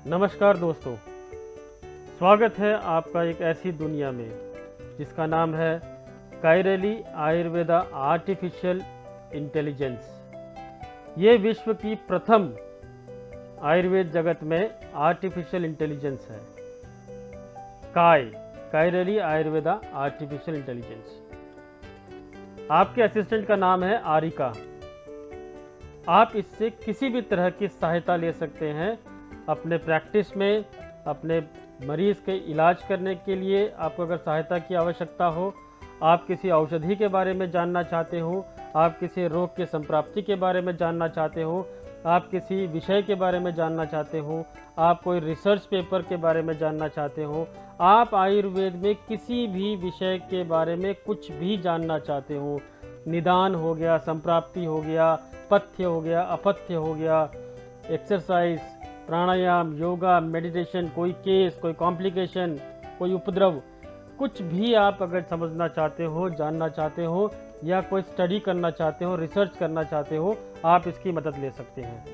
नमस्कार दोस्तों, स्वागत है आपका एक ऐसी दुनिया में जिसका नाम है काइरली आयुर्वेदा आर्टिफिशियल इंटेलिजेंस। ये विश्व की प्रथम आयुर्वेद जगत में आर्टिफिशियल इंटेलिजेंस है। काइरली आयुर्वेदा आर्टिफिशियल इंटेलिजेंस। आपके असिस्टेंट का नाम है आरिका। आप इससे किसी भी तरह की सहायता ले सकते हैं अपने प्रैक्टिस में, अपने मरीज के इलाज करने के लिए। आपको अगर सहायता की आवश्यकता हो, आप किसी औषधि के बारे में जानना चाहते हो, आप किसी रोग के संप्राप्ति के बारे में जानना चाहते हो, आप किसी विषय के बारे में जानना चाहते हो, आप कोई रिसर्च पेपर के बारे में जानना चाहते हो, आप आयुर्वेद में किसी भी विषय के बारे में कुछ भी जानना चाहते हो, निदान हो गया, संप्राप्ति हो गया, पथ्य हो गया, अपथ्य हो गया, एक्सरसाइज, प्राणायाम, योगा, मेडिटेशन, कोई केस, कोई कॉम्प्लिकेशन, कोई उपद्रव, कुछ भी आप अगर समझना चाहते हो, जानना चाहते हो, या कोई स्टडी करना चाहते हो, रिसर्च करना चाहते हो, आप इसकी मदद ले सकते हैं।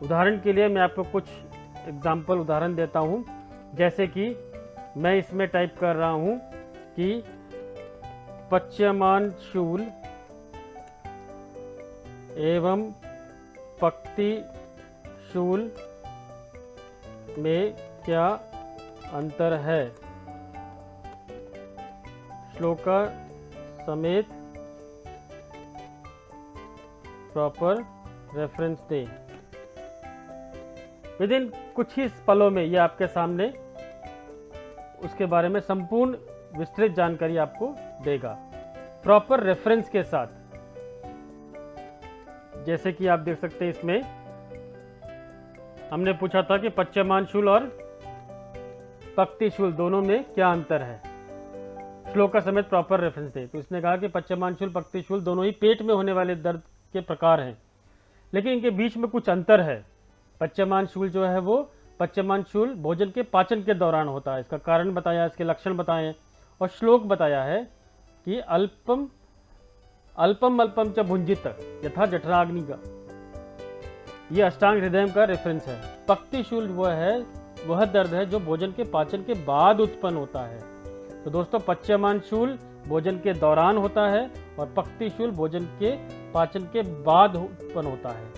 उदाहरण के लिए मैं आपको कुछ एग्जाम्पल उदाहरण देता हूँ। जैसे कि मैं इसमें टाइप कर रहा हूँ कि पच्यमान शूल एवं पक्ति शूल में क्या अंतर है, श्लोका समेत proper reference they. With in कुछ ही पलों में ये आपके सामने उसके बारे में संपूर्ण विस्तृत जानकारी आपको देगा, प्रॉपर रेफरेंस के साथ। जैसे कि आप देख सकते हैं, इसमें हमने पूछा था कि पच्यमान शूल और पक्ति शूल दोनों में क्या अंतर है, श्लोका समेत प्रॉपर रेफरेंस दे। तो इसने कहा कि पच्यमान शूल, पक्ति शूल दोनों ही पेट में होने वाले दर्द के प्रकार हैं, लेकिन इनके बीच में कुछ अंतर है। पच्यमान शूल जो है वो पच्यमान शूल भोजन के पाचन के दौरान होता है। इसका कारण बताया, इसके लक्षण बताए, और श्लोक बताया है कि अल्पम अल्पम अल्पम च भुंजित यथा जठराग्नि का। ये अष्टांग हृदय का रेफरेंस है। पक्ति शूल वह दर्द है जो भोजन के पाचन के बाद उत्पन्न होता है। तो दोस्तों, पच्यमान शूल भोजन के दौरान होता है और पक्ति शूल भोजन के पाचन के बाद उत्पन्न होता है।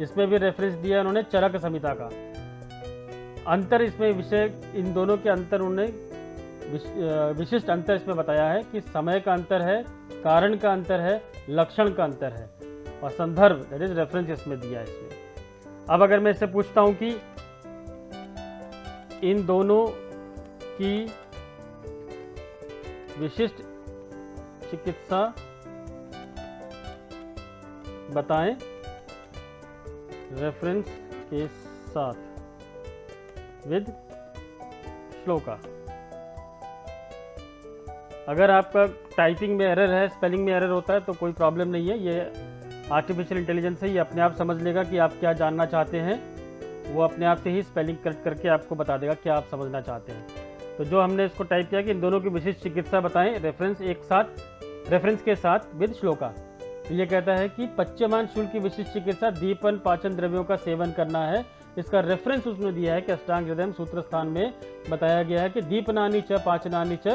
इसमें भी रेफरेंस दिया उन्होंने चरक संहिता का। अंतर इसमें विषय, इन दोनों के अंतर उन्होंने विशिष्ट अंतर इसमें बताया है कि समय का अंतर है, कारण का अंतर है, लक्षण का अंतर है, और संदर्भ दैट इज रेफरेंस इसमें दिया है इसमें। अब अगर मैं इससे पूछता हूं कि इन दोनों की विशिष्ट चिकित्सा बताएं रेफरेंस के साथ विद श्लोका। अगर आपका टाइपिंग में एरर है, स्पेलिंग में एरर होता है, तो कोई प्रॉब्लम नहीं है। ये आर्टिफिशियल इंटेलिजेंस है, ये अपने आप समझ लेगा कि आप क्या जानना चाहते हैं। वो अपने आप से ही स्पेलिंग करेक्ट करके आपको बता देगा क्या आप समझना चाहते हैं। तो जो हमने इसको टाइप किया कि इन दोनों की विशिष्ट चिकित्सा बताएं रेफरेंस के साथ विद श्लोका। तो ये कहता है कि पच्यमान शूल की विशिष्ट चिकित्सा दीपन पाचन द्रव्यों का सेवन करना है। इसका रेफरेंस उसने दिया है कि अष्टांग हृदय सूत्र स्थान में बताया गया है कि दीपनानि च पाचनानि च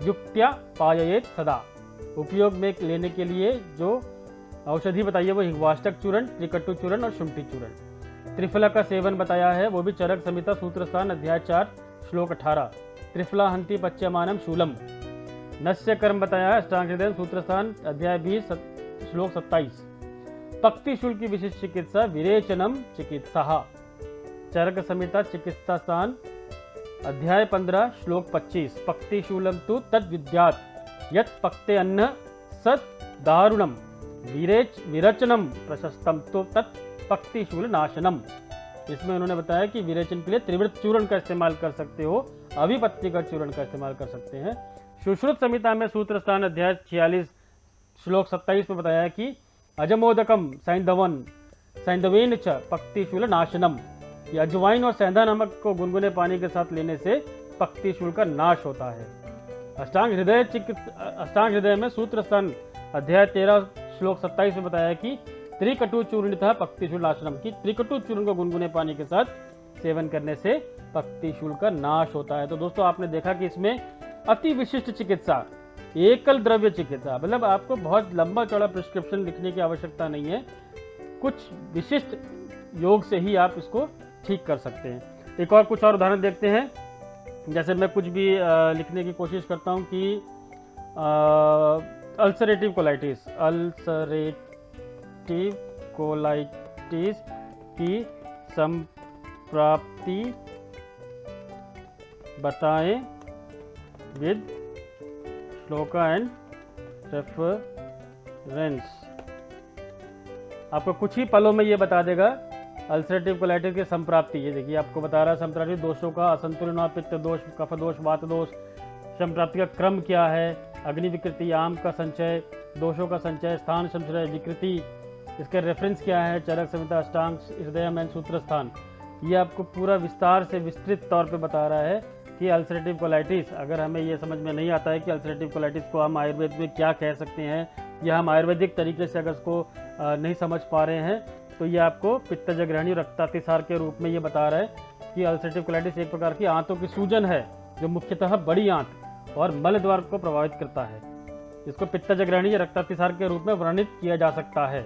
युक्त्या पाययेत सदा। उपयोग में लेने के लिए जो औषधि बताई है वो हिंगवाष्टक चूर्ण, त्रिकटु चूर्ण और शुंठी चूर्ण। त्रिफला का सेवन बताया है, वो भी चरक संहिता सूत्र स्थान अध्याय 4 श्लोक 18। त्रिफला हंति पच्यमानम शूलम। नस्य कर्म बताया है अष्टांग हृदय सूत्र स्थान अध्याय 20 श्लोक 27। पक्ति शूल की विशिष्ट चिकित्सा विरेचनम चिकित्सा। चरक संहिता चिकित्सा स्थान अध्याय 15 श्लोक 25। पक्ति शूलम तु तद विद्यात् यत् पक्ते अन्न सत् दारुणम विरचनम प्रशस्तम तो तत् पक्ति शूल नाशनम। इसमें उन्होंने बताया कि विरेचन के लिए त्रिवृत चूर्ण का इस्तेमाल कर सकते हो, अभिपत्तिगत चूर्ण का इस्तेमाल कर सकते हैं। सुश्रुत संहिता में सूत्र स्थान अध्याय 46 श्लोक 27 में बताया कि अजमोदकम सैंधवेन च पक्ति शूल नाशनम। ये अजवाइन और सेंधा नमक को गुनगुने पानी के साथ लेने से पक्ति शूल का नाश होता है। अष्टांग हृदय में सूत्र स्थान अध्याय 13 श्लोक 27 में बताया कि त्रिकटु चूर्णितः पक्ति शूल नाशनम, की त्रिकटु चूर्ण को गुनगुने पानी के साथ सेवन करने से पक्तिशूल का नाश होता है। तो दोस्तों आपने देखा कि इसमें अति विशिष्ट चिकित्सा, एकल द्रव्य चिकित्सा, मतलब आपको बहुत लंबा चौड़ा प्रिस्क्रिप्शन लिखने की आवश्यकता नहीं है, कुछ विशिष्ट योग से ही आप इसको ठीक कर सकते हैं। एक और कुछ और उदाहरण देखते हैं। जैसे मैं कुछ भी लिखने की कोशिश करता हूं कि अल्सरेटिव कोलाइटिस की संप्राप्ति बताएं विद श्लोका एंड रेफरेंस। आपको कुछ ही पलों में ये बता देगा अल्सरेटिव कोलाइटिस की संप्राप्ति। ये देखिए आपको बता रहा है संप्राप्ति दोषों का, असंतुलन और पित्त दोष, कफ दोष, वात दोष, संप्राप्ति का क्रम क्या है, अग्नि विकृति, आम का संचय, दोषों का संचय, स्थान संचय, विकृति, इसके रेफरेंस क्या है, चरक, संहिता, अष्टांग, हृदय एंड सूत्र स्थान। ये आपको पूरा विस्तार से विस्तृत तौर पे बता रहा है कि अल्सरेटिव कोलाइटिस, अगर हमें ये समझ में नहीं आता है कि अल्सरेटिव कोलाइटिस को हम आयुर्वेद में क्या कह सकते हैं, या हम आयुर्वेदिक तरीके से अगर इसको नहीं समझ पा रहे हैं, तो ये आपको पित्तजग्रहणी रक्तातिसार के रूप में ये बता रहा है कि अल्सरेटिव कोलाइटिस एक प्रकार की आंतों की सूजन है, जो मुख्यतः बड़ी आंत और मल द्वार को प्रभावित करता है। इसको पित्तजग्रहणी या रक्तातिसार के रूप में वर्णित किया जा सकता है।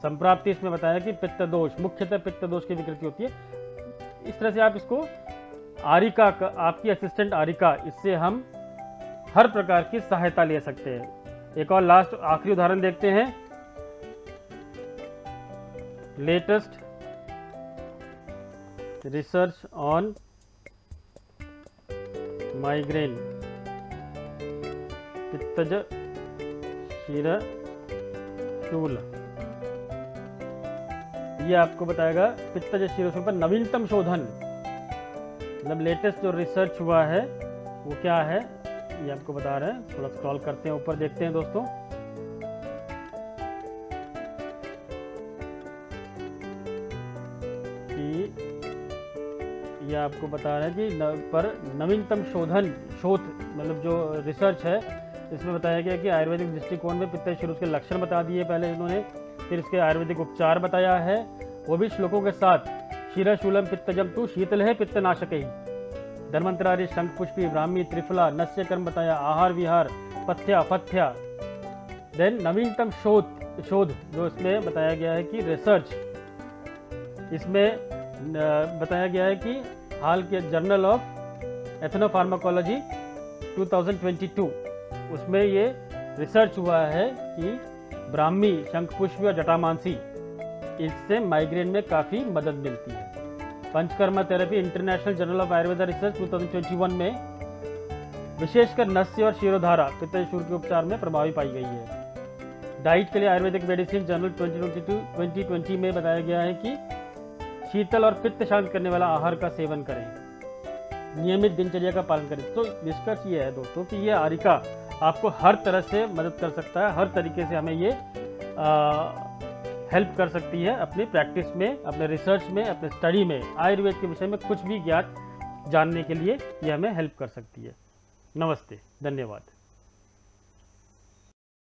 संप्राप्ति इसमें बताया कि पित्त दोष, मुख्यतः पित्त दोष की विकृति होती है। इस तरह से आप इसको आरिका, आपकी असिस्टेंट आरिका, इससे हम हर प्रकार की सहायता ले सकते हैं। एक और लास्ट आखिरी उदाहरण देखते हैं। लेटेस्ट रिसर्च ऑन माइग्रेन, पित्तज शिरशूल, ये आपको बताएगा पित्तज शिरशूल पर नवीनतम शोधन, मतलब लेटेस्ट जो रिसर्च हुआ है वो क्या है, ये आपको बता रहे हैं। थोड़ा स्क्रॉल करते हैं, ऊपर देखते हैं दोस्तों। ये आपको बता रहे हैं कि पर नवीनतम शोध मतलब जो रिसर्च है, इसमें बताया गया कि आयुर्वेदिक दृष्टिकोण में पित्त शिरोध के लक्षण बता दिए पहले इन्होंने, फिर इसके आयुर्वेदिक उपचार बताया है, वो भी श्लोकों के साथ। शिरशूलम पित्तजम तु शीतल है पित्तनाशक ही, धर्मंतरारी, शंख पुष्पी, ब्राह्मी, त्रिफला, नस्य कर्म बताया, आहार विहार, पथ्या फथ्या। देन नवीनतम शोध जो इसमें बताया गया है कि रिसर्च, इसमें बताया गया है कि हाल के जर्नल ऑफ एथनोफार्माकोलॉजी 2022, उसमें ये रिसर्च हुआ है कि ब्राह्मी, शंखपुष्पी और जटामांसी, इससे माइग्रेन में काफ़ी मदद मिलती है। Panchakarma therapy, international journal of Ayurveda research 2021 में विशेषकर नस्य और शिरोधारा पित्तशूल के उपचार में प्रभावी पाई गई है। डाइट के लिए आयुर्वेदिक मेडिसिन जर्नल 2020 में बताया गया है कि शीतल और पित्त शांत करने वाला आहार का सेवन करें, नियमित दिनचर्या का पालन करें। तो निष्कर्ष ये है दोस्तों कि ये आरिका आपको हर तरह से मदद कर सकता है, हर तरीके से हमें ये हेल्प कर सकती है अपनी प्रैक्टिस में, अपने रिसर्च में, अपने स्टडी में, आयुर्वेद के विषय में कुछ भी ज्ञात जानने के लिए ये हमें हेल्प कर सकती है। नमस्ते, धन्यवाद।